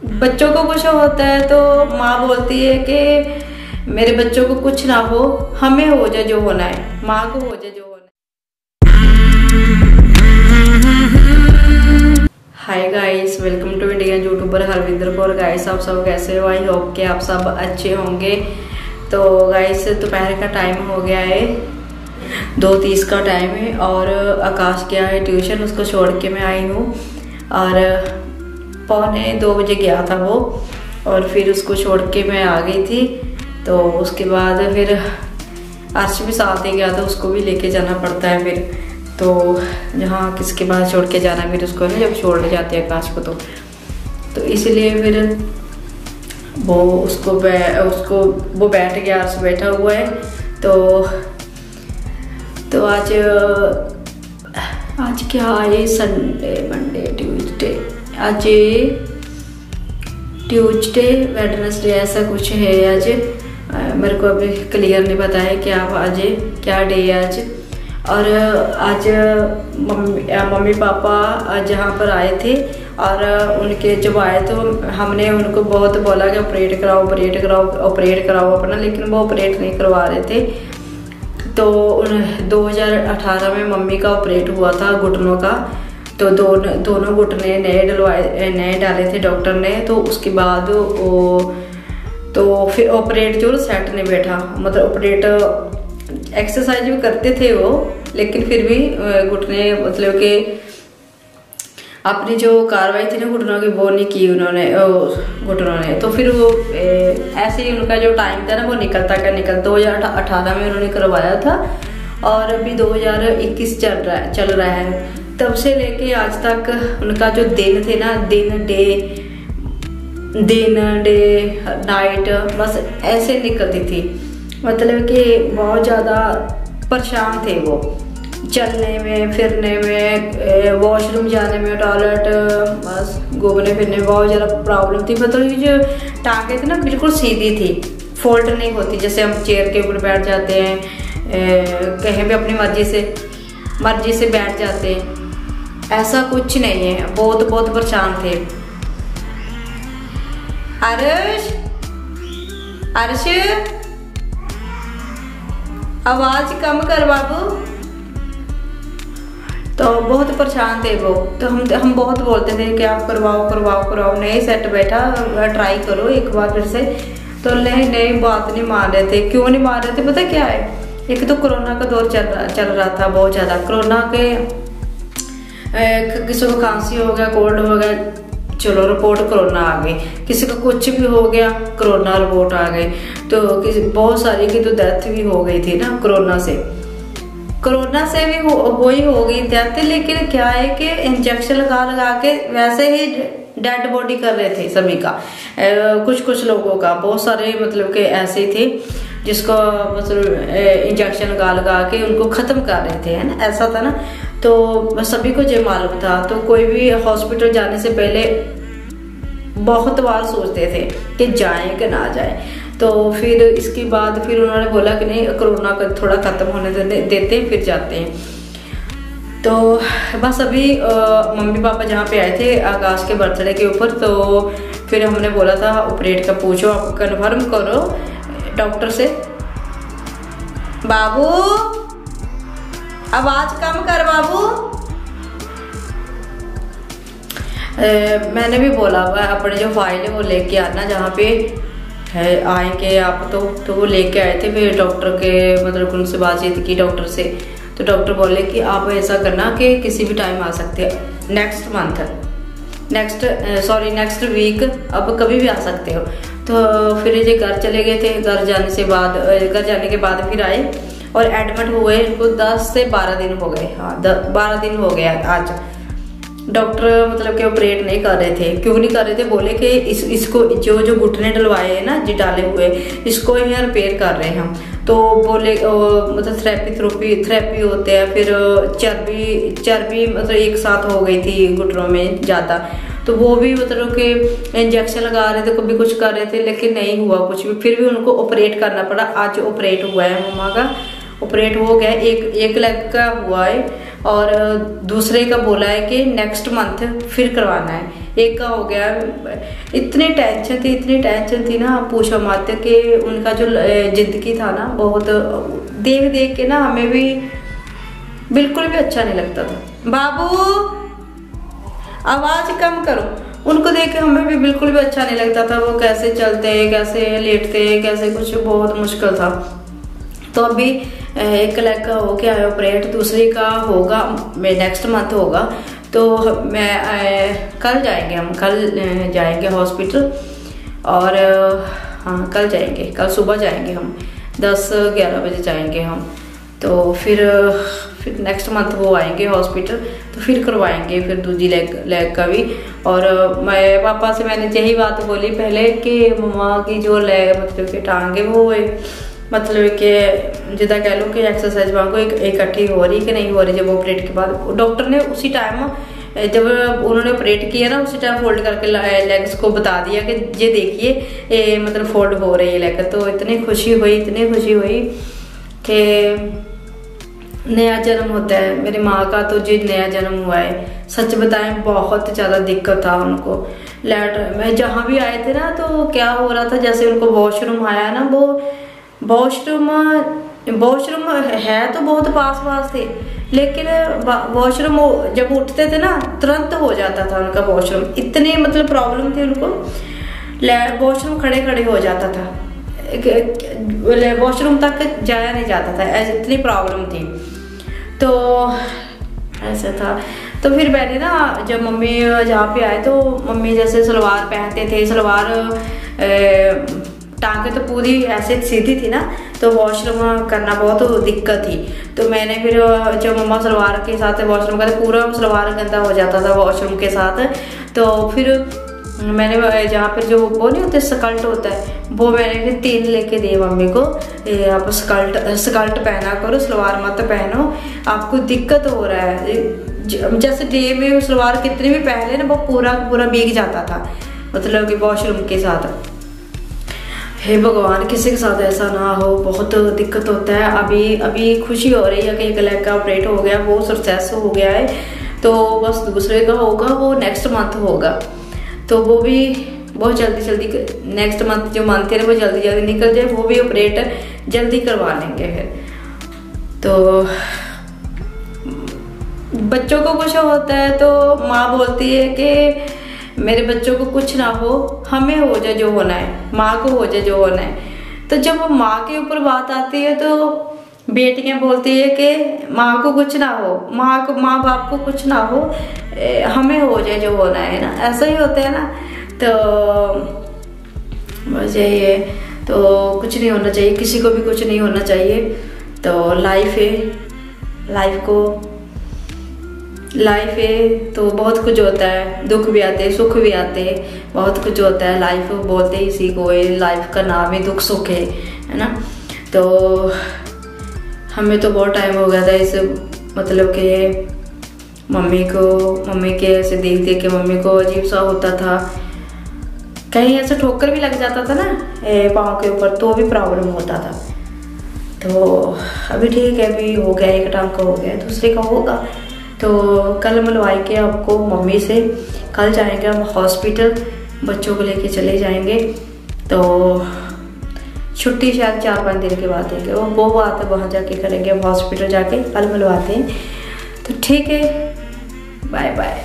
बच्चों को कुछ होता है तो माँ बोलती है कि मेरे बच्चों को कुछ ना हो, हमें हो जाए जो होना है, माँ को हो जाए जो होना है। Hi guys, welcome to Indian YouTuber Harvinder Kaur. Guys आप सब कैसे हो? आई होप कि आप सब अच्छे होंगे। तो गाइस दोपहर का टाइम हो गया है, 2:30 का टाइम है और आकाश गया है ट्यूशन, उसको छोड़ के मैं आई हूँ। और 1:45 बजे गया था वो, और फिर उसको छोड़ के मैं आ गई थी। तो उसके बाद फिर अर्श भी साथ ही गया था, उसको भी लेके जाना पड़ता है फिर। तो जहाँ किसके बाद छोड़ के जाना फिर उसको ना, जब छोड़ने जाते हैं आकाश को तो इसलिए फिर वो उसको वो बैठ गया, अर्श बैठा हुआ है। तो आज क्या है? संडे, मंडे, ट्यूसडे, आज ट्यूसडे, वेडनेसडे ऐसा कुछ है आज। मेरे को अभी क्लियर नहीं पता है कि आप आज क्या डे है आज। और आज मम्मी पापा जहाँ पर आए थे, और उनके जब आए तो हमने उनको बहुत बोला कि ऑपरेट कराओ अपना, लेकिन वो ऑपरेट नहीं करवा रहे थे। तो 2018 में मम्मी का ऑपरेट हुआ था घुटनों का। तो दोनों घुटने नए डाले थे डॉक्टर ने। तो उसके बाद तो फिर ऑपरेट जो सेट नहीं बैठा, मतलब ऑपरेट एक्सरसाइज भी करते थे वो, लेकिन फिर भी घुटने मतलब कि अपनी जो कार्रवाई थी ना घुटनों की वो नहीं की उन्होंने, घुटनों ने। तो फिर वो ऐसे ही उनका जो टाइम था ना वो निकलता 2018 में उन्होंने करवाया था, और अभी 2021 चल रहा है। तब से लेके आज तक उनका जो दिन थे ना, दिन डे नाइट बस ऐसे निकलती थी। मतलब कि बहुत ज़्यादा परेशान थे वो, चलने में, फिरने में, वॉशरूम जाने में, टॉयलेट, बस घूमने फिरने में बहुत ज़्यादा प्रॉब्लम थी। मतलब ये जो टांगे थी ना बिल्कुल सीधी थी, फोल्ड नहीं होती। जैसे हम चेयर के ऊपर बैठ जाते हैं, कहीं भी अपनी मर्जी से बैठ जाते हैं, ऐसा कुछ नहीं है। बहुत परेशान थे। अर्श आवाज कम कर बाबू। तो बहुत परेशान थे वो। तो हम बहुत बोलते थे कि आप करवाओ, नहीं सेट बैठा, ट्राई करो एक बार फिर से। तो नहीं बात नहीं मान रहे थे। क्यों नहीं मान रहे थे पता क्या है? एक तो कोरोना का दौर चल रहा था बहुत ज़्यादा। कोरोना के किसी को खांसी हो गया, कोल्ड हो गया, चलो रिपोर्ट कोरोना आ गई। किसी को कुछ भी हो गया, कोरोना रिपोर्ट आ गई। तो बहुत सारी की तो डेथ भी हो गई थी ना कोरोना से भी वही हो गई डेथ। लेकिन क्या है कि इंजेक्शन लगा के वैसे ही डेड बॉडी कर रहे थे सभी का, कुछ लोगों का। बहुत सारे मतलब कि ऐसे थे जिसको मतलब इंजेक्शन लगा के उनको खत्म कर रहे थे, है ना, ऐसा था ना। तो सभी को जो मालूम था। तो कोई भी हॉस्पिटल जाने से पहले बहुत बार सोचते थे कि जाएं कि ना जाएं। तो फिर इसके बाद फिर उन्होंने बोला कि नहीं, कोरोना का थोड़ा खत्म होने देते हैं फिर जाते हैं। तो बस अभी मम्मी पापा जहाँ पे आए थे आकाश के बर्थडे के ऊपर, तो फिर हमने बोला था ऑपरेट का पूछो, आप कन्फर्म करो डॉक्टर से। बाबू आवाज कम कर बाबू। मैंने भी बोला अपने जो फाइल है वो लेके आना, जहाँ पे है आएंगे आप। तो वो लेके आए थे। फिर डॉक्टर के मतलब उनसे बातचीत की डॉक्टर से। तो डॉक्टर बोले कि आप ऐसा करना कि किसी भी टाइम आ सकते हैं, नेक्स्ट वीक, अब कभी भी आ सकते हो। तो फिर ये घर चले गए थे। घर जाने के बाद फिर आए और एडमिट हुए। इनको 10 से 12 दिन हो गए। हाँ, 12 दिन हो गया आज। डॉक्टर मतलब कि ऑपरेट नहीं कर रहे थे। क्यों नहीं कर रहे थे? बोले कि इसको जो घुटने डलवाए हैं ना, जो डाले हुए, इसको ही रिपेयर कर रहे हैं हम। तो बोले मतलब थेरेपी होते हैं। फिर चर्बी मतलब एक साथ हो गई थी घुटनों में ज़्यादा। तो वो भी मतलब कि इंजेक्शन लगा रहे थे, कभी कुछ कर रहे थे, लेकिन नहीं हुआ कुछ भी। फिर भी उनको ऑपरेट करना पड़ा। आज ऑपरेट हुआ है, मम्मा का ऑपरेट हो गया। एक लेग का हुआ है और दूसरे का बोला है कि नेक्स्ट मंथ फिर करवाना है। एक का हो गया। इतनी टेंशन थी ना, पूछो मत। कि उनका जो जिंदगी था ना, बहुत देख देख के ना हमें भी बिल्कुल भी अच्छा नहीं लगता था। बाबू आवाज कम करो। उनको देख के हमें भी बिल्कुल भी अच्छा नहीं लगता था। वो कैसे चलते, कैसे लेटते, कैसे कुछ बहुत मुश्किल था। तो अभी एक लेग का हो गया है ऑपरेट, दूसरी का होगा नेक्स्ट मंथ होगा। तो मैं कल जाएंगे, हम कल जाएंगे हॉस्पिटल। और हाँ कल जाएंगे, कल सुबह जाएंगे हम 10-11 बजे जाएंगे हम। तो फिर नेक्स्ट मंथ वो आएंगे हॉस्पिटल, तो फिर करवाएंगे फिर दूसरी लेग का भी। और मैं पापा से मैंने यही बात बोली पहले कि मम्मा की जो लेग मतलब कि टांग है वो मतलब कि जिदा कह लो कि एक्सरसाइज वांगू इकट्ठी हो रही कि नहीं हो रही। जब ऑपरेट के बाद डॉक्टर ने उसी टाइम जब उन्होंने ऑपरेट किया ना, उसी टाइम फोल्ड करके लेग्स को बता दिया कि ये देखिए मतलब फोल्ड हो रही है लेग। तो इतनी खुशी हुई कि नया जन्म होता है मेरी माँ का, तो जो नया जन्म हुआ है। सच बताएं बहुत ज़्यादा दिक्कत था उनको। मैं जहाँ भी आए थे ना, तो क्या हो रहा था, जैसे उनको वॉशरूम आया ना, वो वॉशरूम है तो बहुत पास थे, लेकिन वॉशरूम जब उठते थे ना तुरंत हो जाता था उनका वॉशरूम। इतनी मतलब प्रॉब्लम थी उनको, वॉशरूम खड़े हो जाता था, वॉशरूम तक जाया नहीं जाता था, ऐसी इतनी प्रॉब्लम थी। तो ऐसा था। तो फिर मैंने ना जब मम्मी जहाँ पे आए तो मम्मी जैसे सलवार पहनते थे, सलवार टांगे तो पूरी ऐसे सीधी थी ना, तो वॉशरूम करना बहुत दिक्कत थी। तो मैंने फिर जब मम्मा सलवार के साथ वॉशरूम करते, पूरा सलवार गंदा हो जाता था वॉशरूम के साथ। तो फिर मैंने जहाँ पर जो वो नहीं होते स्कर्ट होता है, वो मैंने फिर 3 लेके दिए मम्मी को। आप स्कर्ट पहना करो, सलवार मत पहनो, आपको दिक्कत हो रहा है। जैसे डे में सलवार कितनी भी पहले ना, वो पूरा भीग जाता था मतलब कि वॉशरूम के साथ। हे भगवान किसी के साथ ऐसा ना हो, बहुत दिक्कत होता है। अभी खुशी हो रही है कि एक लेग का ऑपरेट हो गया, वो सक्सेस हो गया है। तो बस दूसरे का होगा, वो नेक्स्ट मंथ होगा। तो वो भी बहुत जल्दी नेक्स्ट मंथ जो मंथ है वो जल्दी निकल जाए, वो भी ऑपरेट जल्दी करवा लेंगे फिर। तो बच्चों को कुछ होता है तो माँ बोलती है कि मेरे बच्चों को कुछ ना हो, हमें हो जाए जो होना है, माँ को हो जाए जो होना है। तो जब वो माँ के ऊपर बात आती है तो बेटियां बोलती है कि माँ को कुछ ना हो, माँ बाप को कुछ ना हो, हमें हो जाए जो होना है ना, ऐसा ही होता है ना। तो बस यही है। तो कुछ नहीं होना चाहिए, किसी को भी कुछ नहीं होना चाहिए। तो लाइफ है तो बहुत कुछ होता है, दुख भी आते हैं, सुख भी आते हैं, बहुत कुछ होता है। लाइफ बोलते ही इसी को, लाइफ का नाम ही दुख सुख है ना। तो हमें तो बहुत टाइम हो गया था इस मतलब कि मम्मी के ऐसे देख के मम्मी को अजीब सा होता था। कहीं ऐसे ठोकर भी लग जाता था ना पाँव के ऊपर, तो भी प्रॉब्लम होता था। तो अभी ठीक है, अभी हो गया, एक टांग का हो गया, दूसरे का होगा। तो कल मिलवाई के आपको मम्मी से, कल जाएंगे हम हॉस्पिटल, बच्चों को लेके चले जाएंगे। तो छुट्टी शायद 4-5 दिन के बाद देंगे, वो बात है वहाँ जाके करेंगे, हम हॉस्पिटल जाके कल मिलवाते हैं। तो ठीक है, बाय बाय।